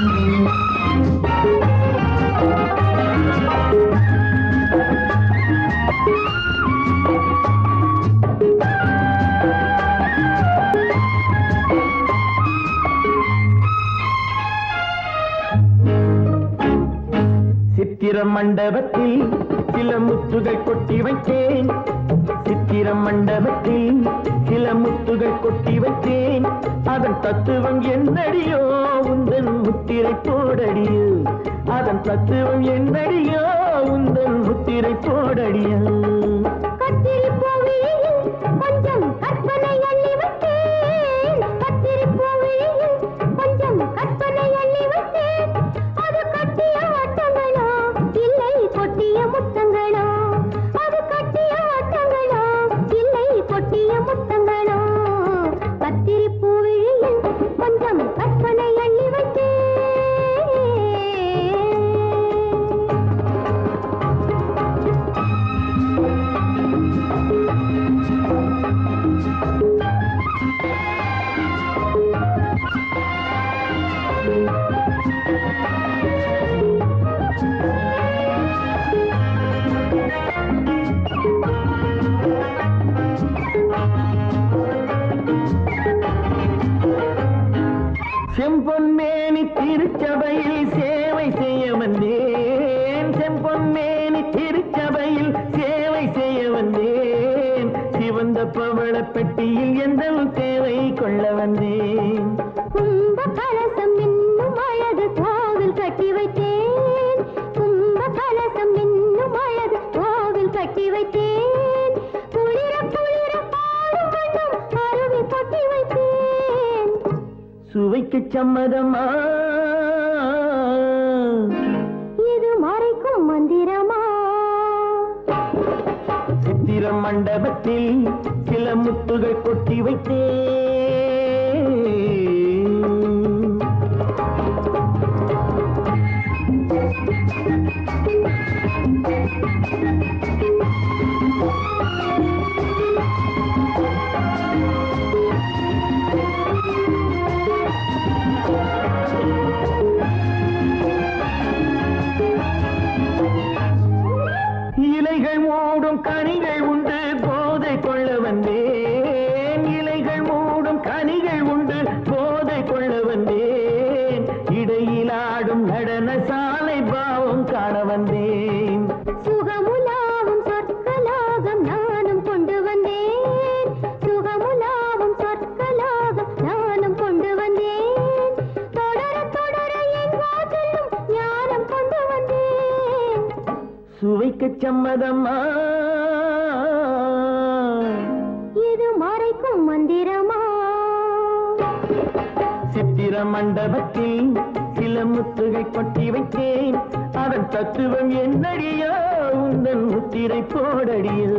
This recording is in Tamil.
சித்திரம் மண்டபத்தில் சில முத்துகள் கொட்டி வைத்தேன். சித்திரம் மண்டபத்தில் சில முத்துகள் கொட்டி வைத்தேன். அதன் தத்துவம் என்னடியோ உந்தன் முத்திரை போடடியோ. அதன் தத்துவம் என்னடியோ உந்தன் முத்திரை போடடியோ. கொஞ்சம் கற்பனை அள்ளி வைத்தேன். கத்திரி பூவிழியில் கொஞ்சம் கற்பனை அள்ளி வைத்தேன். அது கட்டிய வட்டங்களோ இல்லை கொட்டிய முத்தங்களோ. அது கட்டிய வட்டங்களோ இல்லை கொட்டிய முத்தங்களோ. கத்திரி பூவிழியில் கொஞ்சம் கற்பனை அள்ளி வைத்தேன். செம்பொன்மேனி திருச்சபையில் சேவை செய்ய வந்தேன். செம்பொன்மேனி திருச்சபையில் சேவை செய்ய வந்தேன். சிவந்த பவள பெட்டியில் எந்த தேவை கொள்ள வந்தேன். கும்ப கலசம் இன்னும் அழகு கோவில் கட்டி வைத்தேன். கும்ப கலசம் இன்னும் அழகு கோவில் கட்டி வைத்தேன். குளிர குளிர பாடும் வண்ணம் அருவி கொட்டி வைத்தேன். சுவைக்கு சம்மதமா இது மறைக்கும் மந்திரமா? சித்திரம் மண்டபத்தில் சில முத்துகள் கொட்டி வைத்தேன். இலைகள் மூடும் கனிகள் உண்டு போதை கொள்ள வந்தேன். இலைகள் மூடும் கனிகள் உண்டு போதை கொள்ள வந்தேன். இடையில் ஆடும் நடன சாலை பாவம் காண வந்தேன். சுகமுலாவும் சொற்கலாகம் நானும் கொண்டு வந்தேன். சுகமுலாவும் சொற்கலாகம் நானும் கொண்டு வந்தேன். தொடர தொடர எங்கோ செல்லும் ஞானம் கொண்டு வந்தேன். சுவைக்கு சம்மதமா இது மறைக்கும் மந்திரமா? சித்திர மண்டபத்தில் சில முத்துகள் கொட்டி வைத்தேன். அதன் தத்துவம் என்னடியோ உந்தன் முத்திரை போடடியோ.